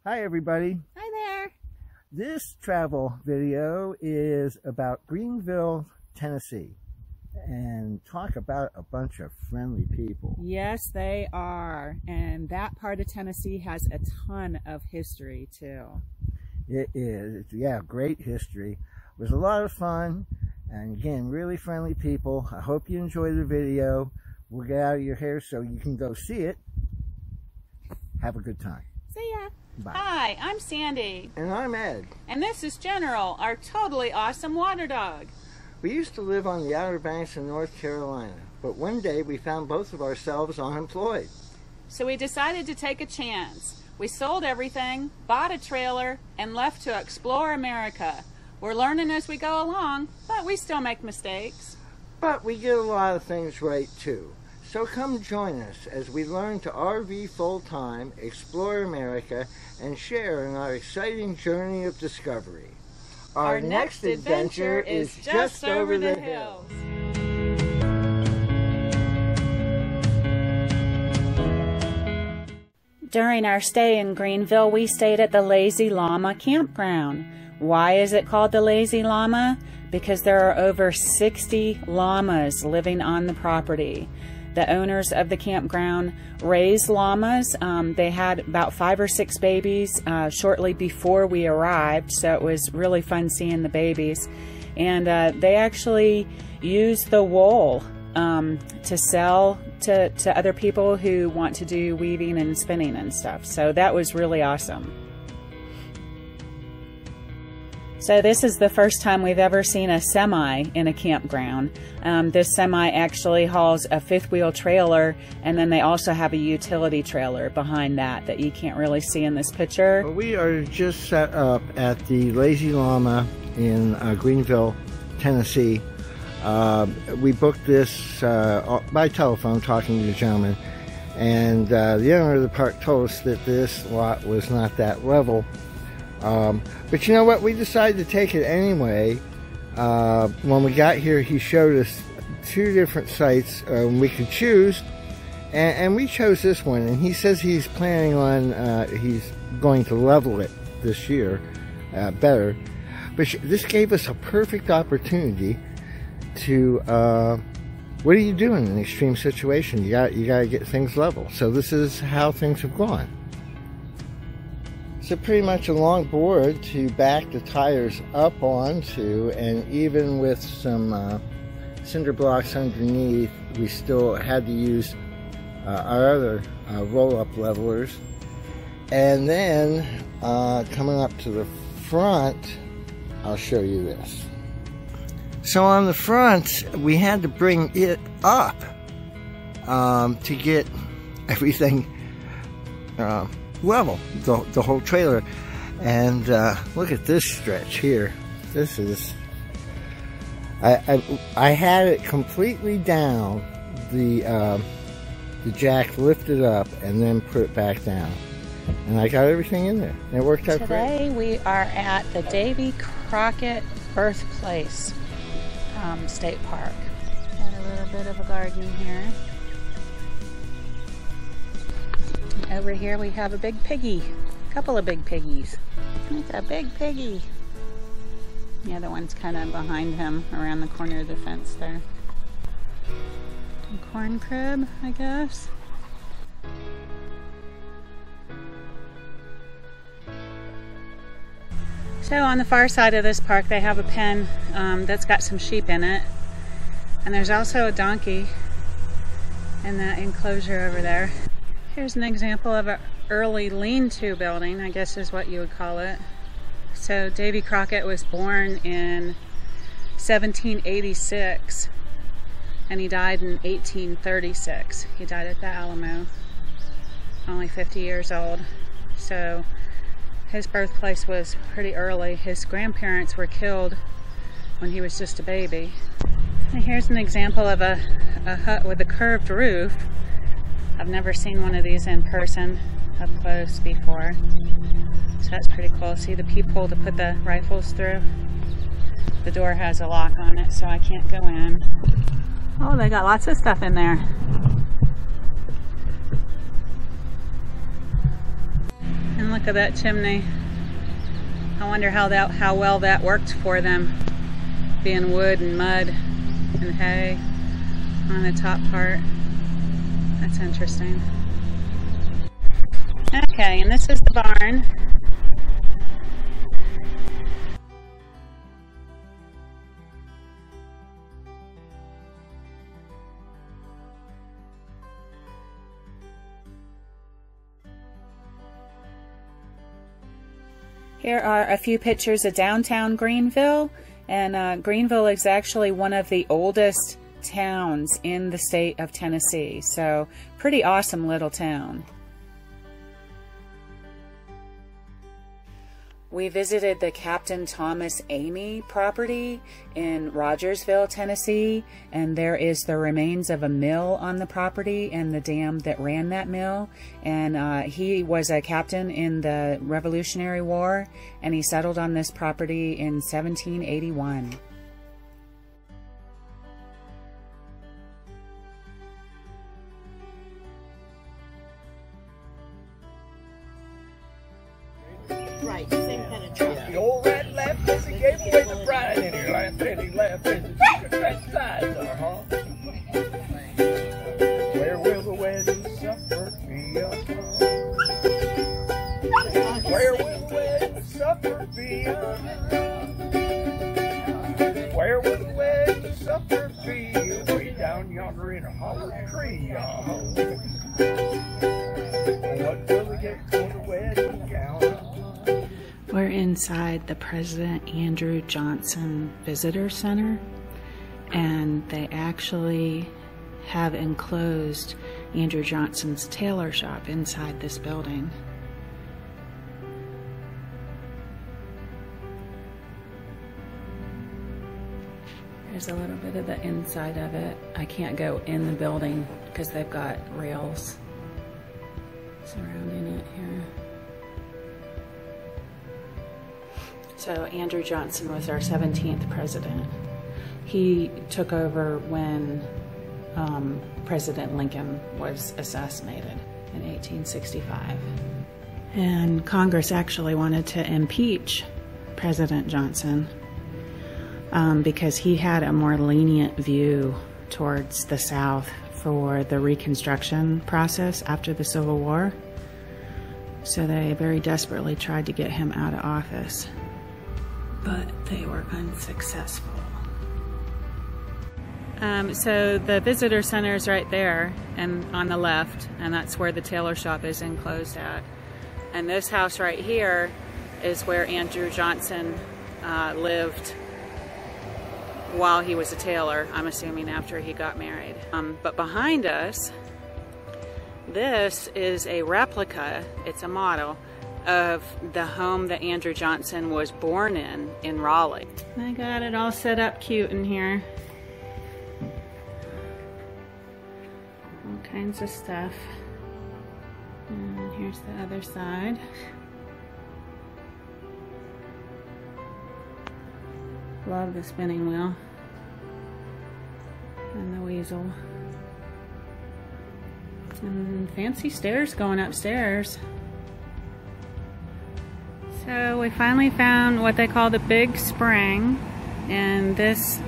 Hi everybody. Hi there. This travel video is about Greeneville, Tennessee, and talk about a bunch of friendly people. Yes, they are. And that part of Tennessee has a ton of history too. It is. Yeah, great history. It was a lot of fun, and again, really friendly people. I hope you enjoy the video. We'll get out of your hair so you can go see it. Have a good time. See ya. Bye. Hi, I'm Sandy. And I'm Ed. And this is General, our totally awesome water dog. We used to live on the Outer Banks in North Carolina, but one day we found both of ourselves unemployed. So we decided to take a chance. We sold everything, bought a trailer, and left to explore America. We're learning as we go along, but we still make mistakes. But we get a lot of things right too. So come join us as we learn to RV full-time, explore America, and share in our exciting journey of discovery. Our next adventure is just over the hills. During our stay in Greeneville, we stayed at the Lazy Llama campground. Why is it called the Lazy Llama? Because there are over 60 llamas living on the property. The owners of the campground raised llamas. They had about 5 or 6 babies shortly before we arrived, so it was really fun seeing the babies. And they actually used the wool to sell to other people who want to do weaving and spinning and stuff. So that was really awesome. So this is the first time we've ever seen a semi in a campground. This semi actually hauls a 5th-wheel trailer, and then they also have a utility trailer behind that you can't really see in this picture. Well, we are just set up at the Lazy Llama in Greeneville, Tennessee. We booked this by telephone, talking to the gentleman, and the owner of the park told us that this lot was not that level. But you know what? We decided to take it anyway. When we got here, he showed us 2 different sites we could choose, and we chose this one. And he says he's planning on he's going to level it this year better. But this gave us a perfect opportunity to what do you do in an extreme situation? You gotta get things level. So this is how things have gone. So pretty much a long board to back the tires up onto, and even with some cinder blocks underneath, we still had to use our other roll-up levelers. And then coming up to the front, I'll show you this. So on the front, we had to bring it up to get everything level, the whole trailer. And look at this stretch here. This is, I had it completely down, the jack lifted up and then put it back down, and I got everything in there, and it worked out great. Today we are at the Davey Crockett Birthplace State Park. Got a little bit of a garden here. Over here we have a big piggy. A couple of big piggies. It's a big piggy. The other one's kind of behind him around the corner of the fence there. A corn crib, I guess. So on the far side of this park they have a pen that's got some sheep in it. And there's also a donkey in that enclosure over there. Here's an example of an early lean-to building, I guess is what you would call it. So Davy Crockett was born in 1786 and he died in 1836. He died at the Alamo, only 50 years old. So his birthplace was pretty early. His grandparents were killed when he was just a baby. And here's an example of a hut with a curved roof. I've never seen one of these in person up close before, so that's pretty cool. See the peephole to put the rifles through? The door has a lock on it, so I can't go in. Oh, they got lots of stuff in there. And look at that chimney. I wonder how well that worked for them, being wood and mud and hay on the top part. That's interesting. Okay, and this is the barn. Here are a few pictures of downtown Greeneville, and Greeneville is actually one of the oldest towns in the state of Tennessee, so pretty awesome little town. We visited the Captain Thomas Amy property in Rogersville, Tennessee, and there is the remains of a mill on the property and the dam that ran that mill. And he was a captain in the Revolutionary War, and he settled on this property in 1781. Right, same kind of truck. The old rat laughed as he gave away the bride, and he laughed and he laughed as he took a rat side, Where will the wedding supper be? Where will the wedding supper be? Where will the wedding supper be? Way down yonder in a hollow tree. What will we get for the wedding gown? We're inside the President Andrew Johnson Visitor Center, and they actually have enclosed Andrew Johnson's tailor shop inside this building. There's a little bit of the inside of it. I can't go in the building because they've got rails surrounding it here. So Andrew Johnson was our 17th president. He took over when President Lincoln was assassinated in 1865. And Congress actually wanted to impeach President Johnson because he had a more lenient view towards the South for the Reconstruction process after the Civil War. So they very desperately tried to get him out of office, but they were unsuccessful. So the visitor center is right there and on the left, and that's where the tailor shop is enclosed at. And this house right here is where Andrew Johnson lived while he was a tailor, I'm assuming after he got married. But behind us, this is a replica, it's a model, of the home that Andrew Johnson was born in Raleigh. I got it all set up cute in here. All kinds of stuff. And here's the other side. Love the spinning wheel. And the weasel. And fancy stairs going upstairs. So we finally found what they call the Big Spring, and this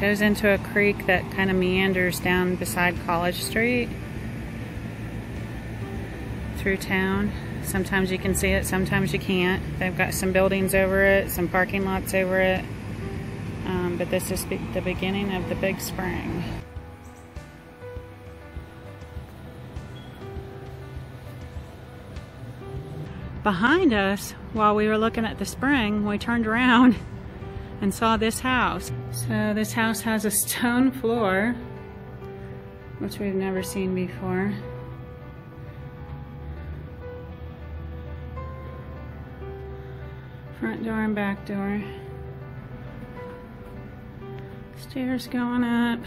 goes into a creek that kind of meanders down beside College Street through town. Sometimes you can see it, sometimes you can't. They've got some buildings over it, some parking lots over it, but this is the beginning of the Big Spring. Behind us, while we were looking at the spring, we turned around and saw this house. So this house has a stone floor, which we've never seen before. Front door and back door. Stairs going up.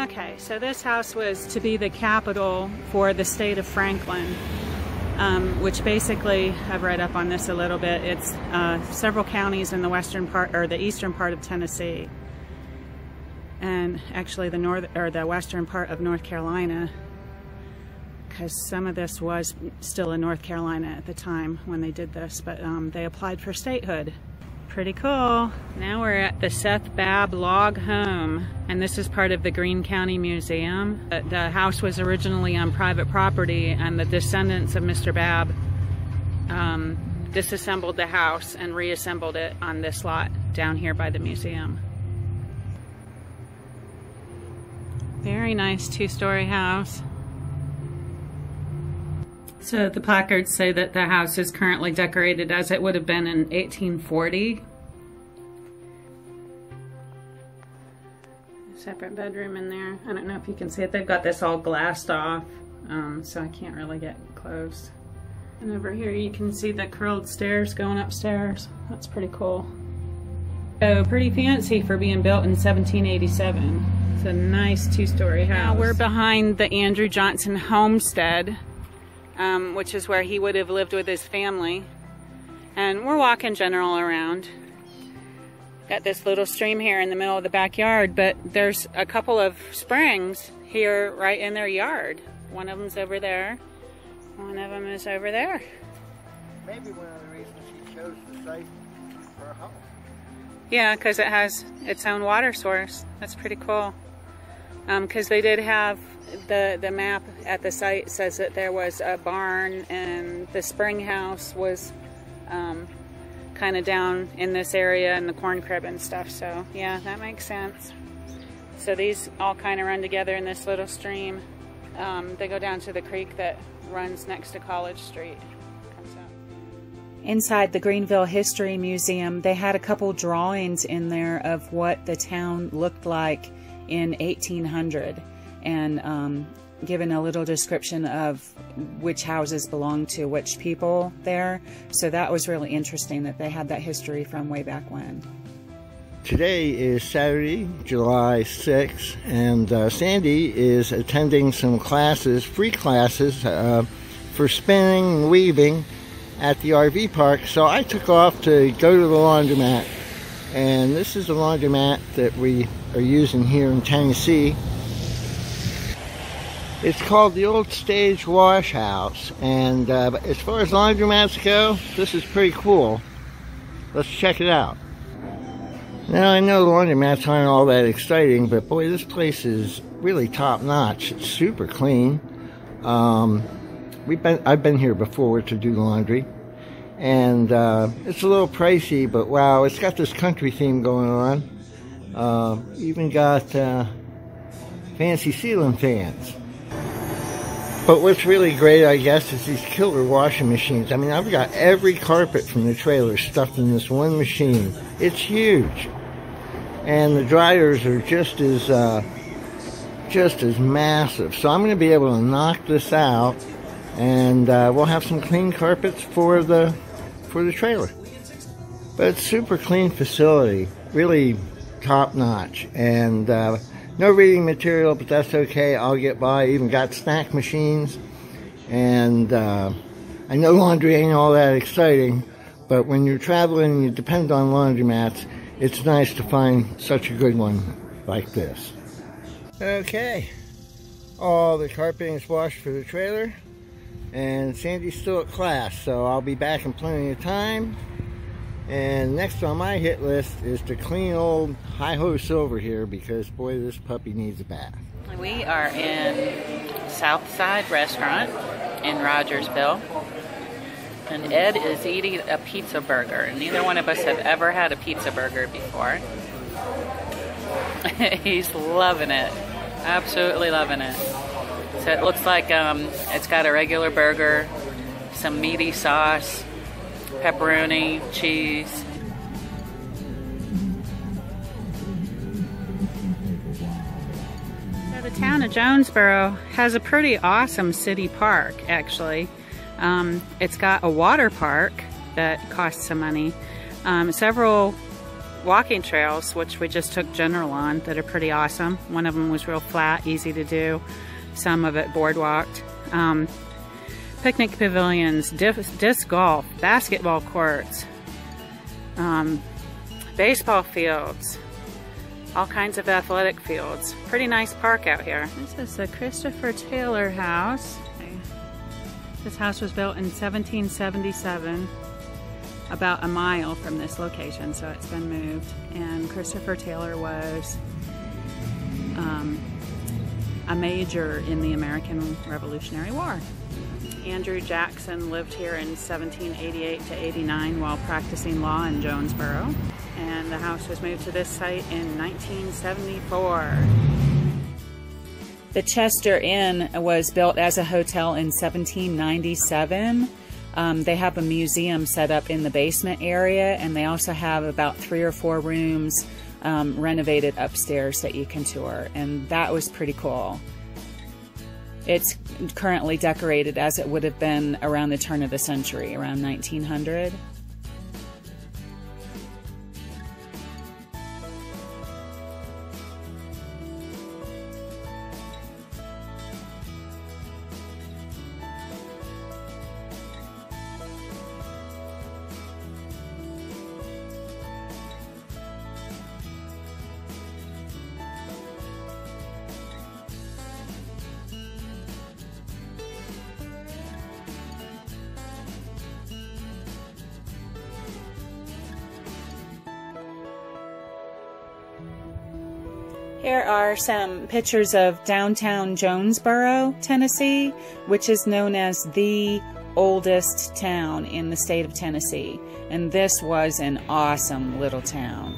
Okay, so this house was to be the capital for the state of Franklin. Which basically, I've read up on this a little bit, it's several counties in the western part, or the eastern part of Tennessee, and actually the western part of North Carolina because some of this was still in North Carolina at the time when they did this, but they applied for statehood. Pretty cool. Now we're at the Seth Babb log home, and this is part of the Greene County Museum. The house was originally on private property, and the descendants of Mr. Babb disassembled the house and reassembled it on this lot down here by the museum. Very nice two-story house. So the placards say that the house is currently decorated as it would have been in 1840. Separate bedroom in there. I don't know if you can see it. They've got this all glassed off, so I can't really get close. And over here you can see the curled stairs going upstairs. That's pretty cool. So pretty fancy for being built in 1787. It's a nice two-story house. Now we're behind the Andrew Johnson Homestead, which is where he would have lived with his family. And we're walking general around. Got this little stream here in the middle of the backyard, but there's a couple of springs here right in their yard. One of them's over there. One of them is over there. Maybe one of the reasons he chose the site for a house. Yeah, because it has its own water source. That's pretty cool. Because they did have the map at the site says that there was a barn and the spring house was kind of down in this area and the corn crib and stuff. So yeah, that makes sense. So these all kind of run together in this little stream. They go down to the creek that runs next to College Street. Comes up. Inside the Greeneville History Museum, they had a couple drawings in there of what the town looked like in 1800, and given a little description of which houses belonged to which people there. So that was really interesting that they had that history from way back when. Today is Saturday, July 6th, and Sandy is attending some classes, free classes, for spinning and weaving at the RV park. So I took off to go to the laundromat, and this is the laundromat that we are using here in Tennessee. It's called the Old Stage Wash House, and as far as laundromats go, this is pretty cool. Let's check it out. Now I know laundromats aren't all that exciting, but boy, this place is really top notch. It's super clean. I've been here before to do laundry, and it's a little pricey, but wow, it's got this country theme going on. Even got fancy ceiling fans. But what's really great, I guess, is these killer washing machines. I mean, I've got every carpet from the trailer stuffed in this one machine. It's huge. And the dryers are just as massive. So I'm going to be able to knock this out, and we'll have some clean carpets for the trailer. But it's a super clean facility, really top notch. And no reading material, but that's okay. I'll get by. Even got snack machines. And I know laundry ain't all that exciting, but when you're traveling and you depend on laundromats, it's nice to find such a good one like this. Okay, all the carpeting is washed for the trailer, and Sandy's still at class, so I'll be back in plenty of time. And next on my hit list is to clean old Hi-Ho Silver here, because boy, this puppy needs a bath. We are in Southside Restaurant in Rogersville, and Ed is eating a pizza burger. Neither one of us have ever had a pizza burger before. He's loving it, absolutely loving it. So it looks like it's got a regular burger, some meaty sauce, pepperoni, cheese. So the town of Jonesborough has a pretty awesome city park, actually. It's got a water park that costs some money, several walking trails, which we just took general on, that are pretty awesome. One of them was real flat, easy to do. Some of it boardwalked. Picnic pavilions, disc golf, basketball courts, baseball fields, all kinds of athletic fields. Pretty nice park out here. This is the Christopher Taylor house. This house was built in 1777, about a mile from this location, so it's been moved. And Christopher Taylor was a major in the American Revolutionary War. Andrew Jackson lived here in 1788 to 89 while practicing law in Jonesborough, and the house was moved to this site in 1974. The Chester Inn was built as a hotel in 1797. They have a museum set up in the basement area, and they also have about 3 or 4 rooms renovated upstairs that you can tour, and that was pretty cool. It's currently decorated as it would have been around the turn of the century, around 1900. Here are some pictures of downtown Jonesborough, Tennessee, which is known as the oldest town in the state of Tennessee. And this was an awesome little town.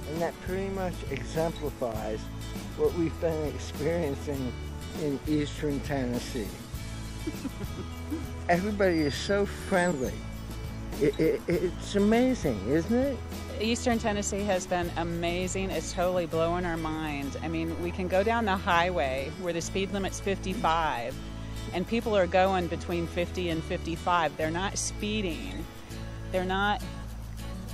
And that pretty much exemplifies what we've been experiencing in eastern Tennessee. Everybody is so friendly. It's amazing, isn't it? Eastern Tennessee has been amazing. It's totally blowing our mind. I mean, we can go down the highway where the speed limit's 55 and people are going between 50 and 55. They're not speeding. They're not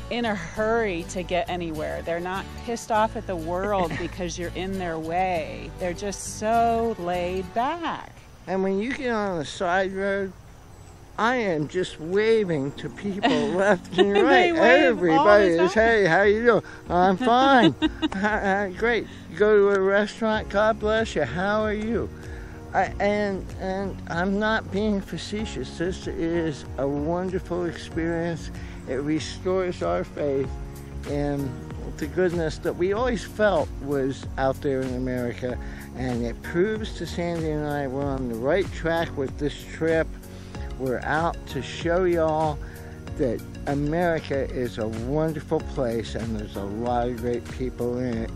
in a hurry to get anywhere. They're not pissed off at the world because you're in their way. They're just so laid back. And when you get on a side road, I am just waving to people left and right. Everybody is, hey, how you doing? I'm fine. Great. You go to a restaurant, God bless you. How are you? And I'm not being facetious. This is a wonderful experience. It restores our faith in the goodness that we always felt was out there in America. And it proves to Sandy and I we're on the right track with this trip. We're out to show y'all that America is a wonderful place and there's a lot of great people in it.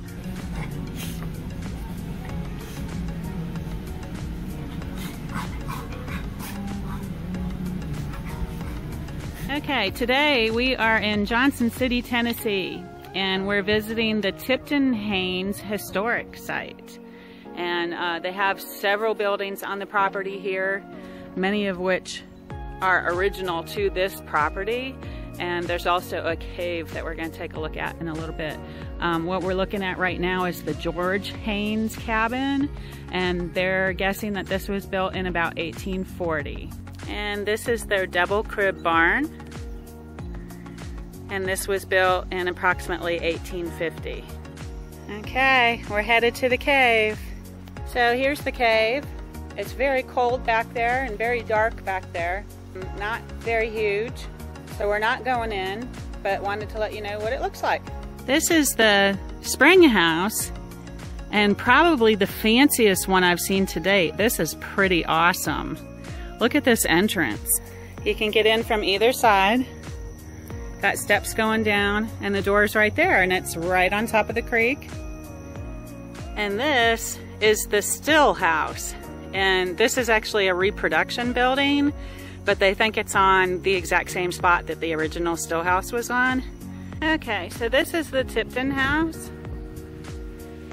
Okay, today we are in Johnson City, Tennessee, and we're visiting the Tipton-Haynes historic site. And they have several buildings on the property here, many of which are original to this property. And there's also a cave that we're going to take a look at in a little bit. What we're looking at right now is the George Haynes cabin, and they're guessing that this was built in about 1840. And this is their double crib barn, and this was built in approximately 1850. Okay, we're headed to the cave. So here's the cave. It's very cold back there and very dark back there. Not very huge, so we're not going in, but wanted to let you know what it looks like. This is the spring house, and probably the fanciest one I've seen to date. This is pretty awesome. Look at this entrance. You can get in from either side. Got steps going down, and the door's right there, and it's right on top of the creek. And this is the still house. And this is actually a reproduction building, but they think it's on the exact same spot that the original still house was on. Okay, so this is the Tipton house,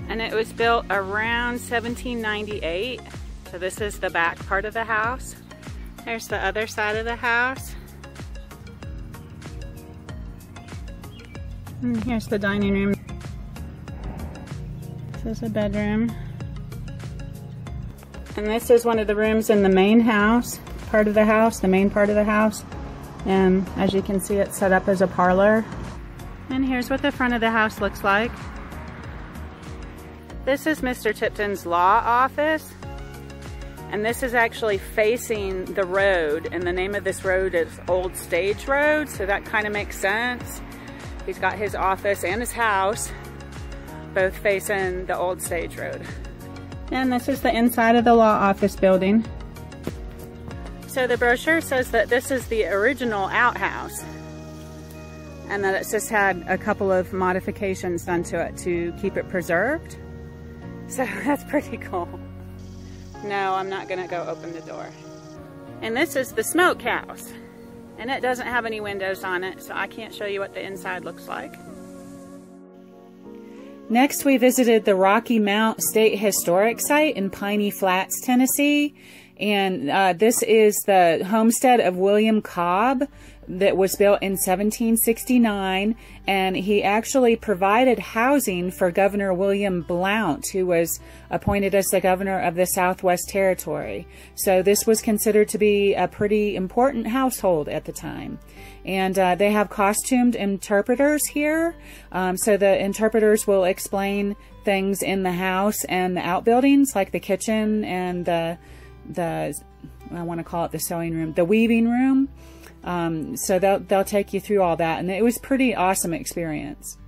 and it was built around 1798. So this is the back part of the house. There's the other side of the house. And here's the dining room. This is a bedroom. And this is one of the rooms in the main house, part of the house, the main part of the house. And as you can see, it's set up as a parlor. And here's what the front of the house looks like. This is Mr. Tipton's law office. And this is actually facing the road. And the name of this road is Old Stage Road, so that kind of makes sense. He's got his office and his house both facing the Old Stage Road. And this is the inside of the law office building. So the brochure says that this is the original outhouse, and that it's just had a couple of modifications done to it to keep it preserved. So that's pretty cool. No, I'm not gonna go open the door. And this is the smokehouse, and it doesn't have any windows on it, so I can't show you what the inside looks like. Next, we visited the Rocky Mount State Historic Site in Piney Flats, Tennessee. And this is the homestead of William Cobb that was built in 1769. And he actually provided housing for Governor William Blount, who was appointed as the governor of the Southwest Territory. So this was considered to be a pretty important household at the time. And they have costumed interpreters here. So the interpreters will explain things in the house and the outbuildings, like the kitchen and the I want to call it the sewing room, the weaving room. So they'll take you through all that. And it was a pretty awesome experience.